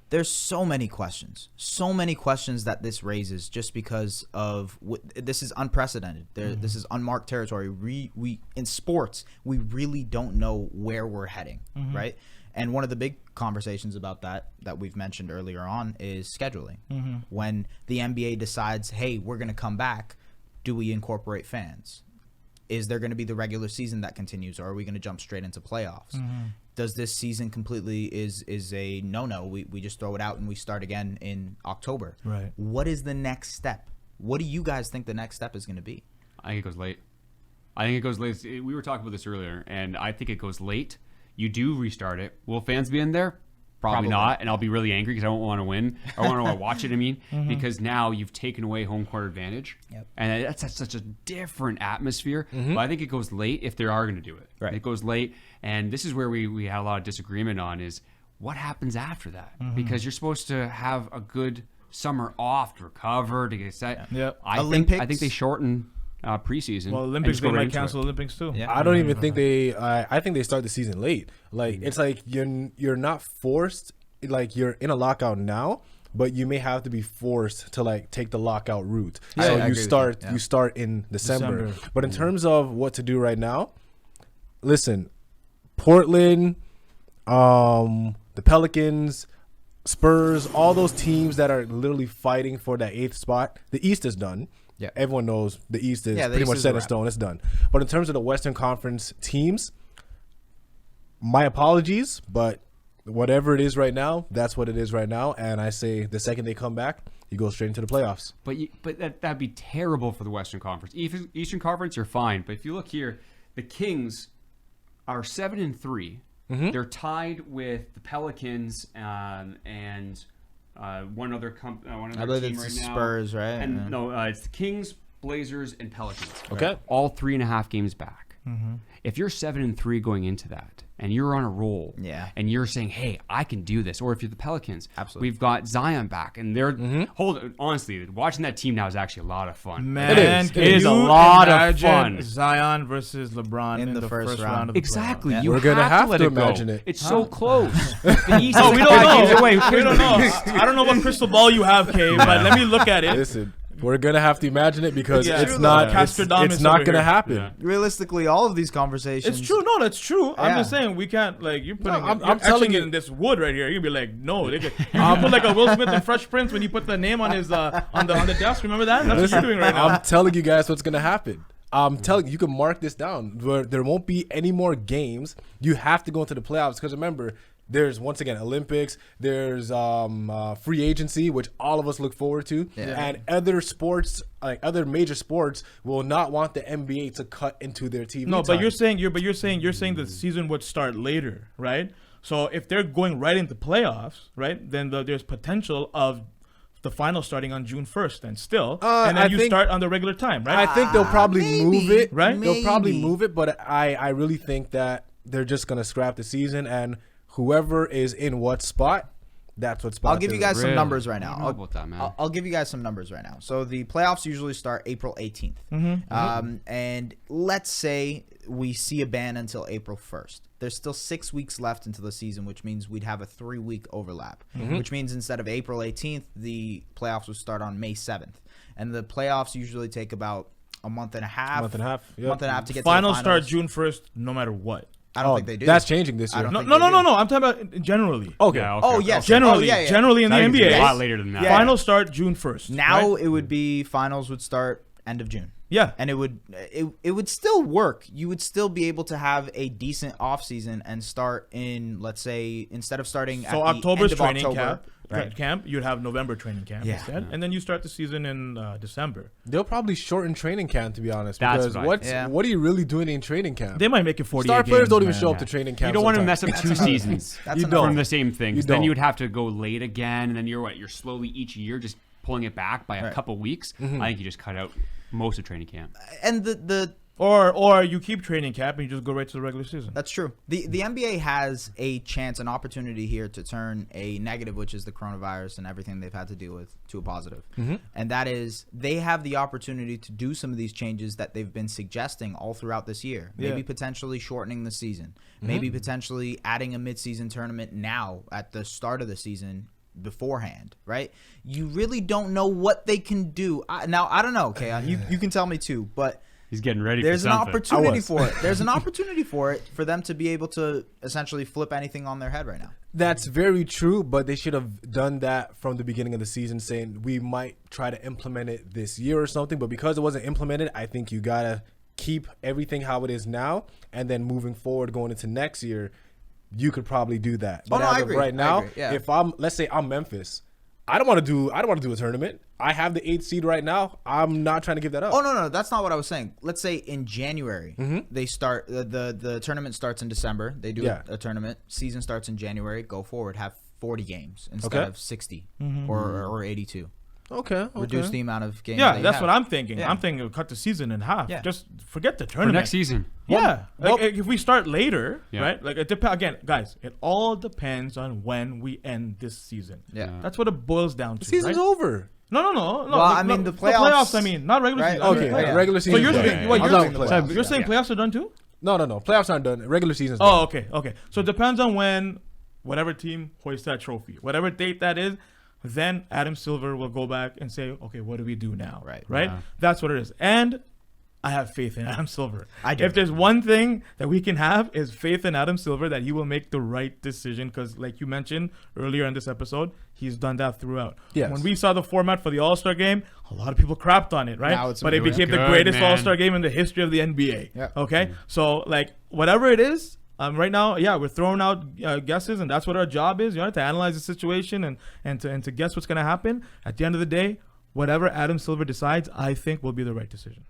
There's so many questions that this raises just because of this is unprecedented. This is unmarked territory. We in sports, we really don't know where we're heading, right? And one of the big conversations about that we've mentioned earlier on is scheduling. When the NBA decides, hey, we're going to come back, do we incorporate fans? Is there going to be the regular season that continues, or are we going to jump straight into playoffs? Does this season completely is a no? We just throw it out and we start again in October. Right. What is the next step? What do you guys think the next step is going to be? I think it goes late. We were talking about this earlier, and I think it goes late. You do restart it. Will fans be in there? Probably not, and I'll be really angry because I won't want to win. I want to watch it, because now you've taken away home court advantage. And that's such a different atmosphere. But I think it goes late if they are going to do it. Right. It goes late, and this is where we had a lot of disagreement on is what happens after that. Because you're supposed to have a good summer off to recover, to get set. I think they shorten preseason. Well, Olympics, they might cancel Olympics too. I don't even think I think they start the season late. Like it's like you're not forced. Like you're in a lockout now, but you may have to be forced to like take the lockout route. So you start in December. But in terms of what to do right now, listen, Portland, the Pelicans, Spurs, all those teams that are literally fighting for that 8th spot. The East is done. Yeah, everyone knows the East is pretty much set in stone. It's done. But in terms of the Western Conference teams, my apologies, but whatever it is right now, that's what it is right now. And I say the second they come back, you go straight into the playoffs. But that'd be terrible for the Western Conference. Eastern Conference, you're fine. But if you look here, the Kings are 7-3. They're tied with the Pelicans and one other team right now. Spurs, right? And no, it's the Kings, Blazers, and Pelicans. Okay. All 3.5 games back. If you're 7-3 going into that, and you're on a roll, and you're saying, "Hey, I can do this," or if you're the Pelicans, we've got Zion back, and they're honestly, watching that team now is actually a lot of fun. Man, it is a lot of fun. Zion versus LeBron in the first round of the exactly. playoffs. We're gonna have to imagine it. It's so close. The East we don't know. We don't know. I don't know what crystal ball you have, Kay, but let me look at it. Listen. We're gonna have to imagine it because it's not gonna happen. Yeah. Realistically, all of these conversations. It's true. No, that's true. I'm just saying we can't you're putting. I'm telling you in this wood right here. You'd be like, no. You put like a Will Smith and Fresh Prince when you put the name on his on the desk. Remember that? That's what you're doing right now. I'm telling you guys what's gonna happen. I'm telling you, you can mark this down. There won't be any more games. You have to go into the playoffs because remember. There's, once again, Olympics. There's free agency, which all of us look forward to. And other sports, like other major sports, will not want the NBA to cut into their TV time. But you're saying the season would start later, right? So if they're going right into playoffs, right, then there's potential of the final starting on June 1st and still. And then you start on the regular time, right? I think they'll probably move it. Right? They'll probably move it, but I really think that they're just going to scrap the season and whoever is in what spot, that's what spot. I'll give you guys some numbers right now. I'll give you guys some numbers right now. So the playoffs usually start April 18th. And let's say we see a ban until April 1st. There's still 6 weeks left into the season, which means we'd have a 3-week overlap, which means instead of April 18th, the playoffs would start on May 7th. And the playoffs usually take about a month and a half. Month and a half to get to the finals. Start June 1st, no matter what. I don't think they do. That's changing this year. No. I'm talking about generally. Okay. Yes. Generally in the NBA. A lot later than that. Finals start June 1st. Now it would be finals would start end of June. Yeah. And it would still work. You would still be able to have a decent offseason and start in, let's say, instead of starting at October's the end of training October, camp, you'd have November training camp instead. And then you start the season in December. They'll probably shorten training camp, to be honest. That's because what are you really doing in training camp? They might make it 48 Star players games, don't even show up to training camp. You don't want to mess up 2 seasons from the same things. Then you would have to go late again, and then you're slowly each year just pulling it back by a couple weeks. I think you just cut out most of training camp. And the or you keep training camp and you just go right to the regular season. That's true. The NBA has a chance, an opportunity here to turn a negative, which is the coronavirus and everything they've had to deal with, to a positive. And that is they have the opportunity to do some of these changes that they've been suggesting all throughout this year. Maybe potentially shortening the season. Maybe potentially adding a midseason tournament now at the start of the season, beforehand, right? You really don't know what they can do. Now, I don't know, Kahon. You can tell me too, but he's getting ready. There's for an something. opportunity for it. There's an opportunity for them to be able to essentially flip anything on their head right now. That's very true, but they should have done that from the beginning of the season, saying we might try to implement it this year or something. But because it wasn't implemented, I think you gotta keep everything how it is now, and then moving forward, going into next year, you could probably do that. But I agree. Right now, Yeah. if let's say I'm Memphis, I don't want to do a tournament. I have the 8th seed right now. I'm not trying to give that up. Oh no, that's not what I was saying. Let's say in January they start the tournament starts in December. They do a tournament. Season starts in January. Go forward. Have 40 games instead of 60 or 82. Okay. Reduce the amount of games. Yeah, that's what I'm thinking. Yeah. I'm thinking we'll cut the season in half. Yeah. Just forget the for tournament. next season. Yeah. Like, if we start later, Yeah. right? Like it again, guys, it all depends on when we end this season. Yeah. That's what it boils down to. The season's right? over. No. Well, I mean, the playoffs- I mean, not regular Right? season. I mean, Okay, Yeah. regular So season. you're saying, what, I'm you're done with saying, playoffs. you're saying playoffs are done too? No. Playoffs aren't done. Regular season's Oh, done. okay. So it depends on when whatever team hoists that trophy, whatever date that is. Then Adam Silver will go back and say, okay, what do we do now? Right. Yeah. That's what it is. And I have faith in Adam Silver. I do. If there's one thing that we can have is faith in Adam Silver that he will make the right decision, because like you mentioned earlier in this episode, he's done that throughout. Yes. When we saw the format for the All-Star game, a lot of people crapped on it, right? Now it's But it became the good, greatest man. All-Star game in the history of the NBA. Yep. Okay? So like whatever it is, right now, we're throwing out guesses, and that's what our job is, to analyze the situation and to guess what's going to happen. At the end of the day, whatever Adam Silver decides, I think will be the right decision.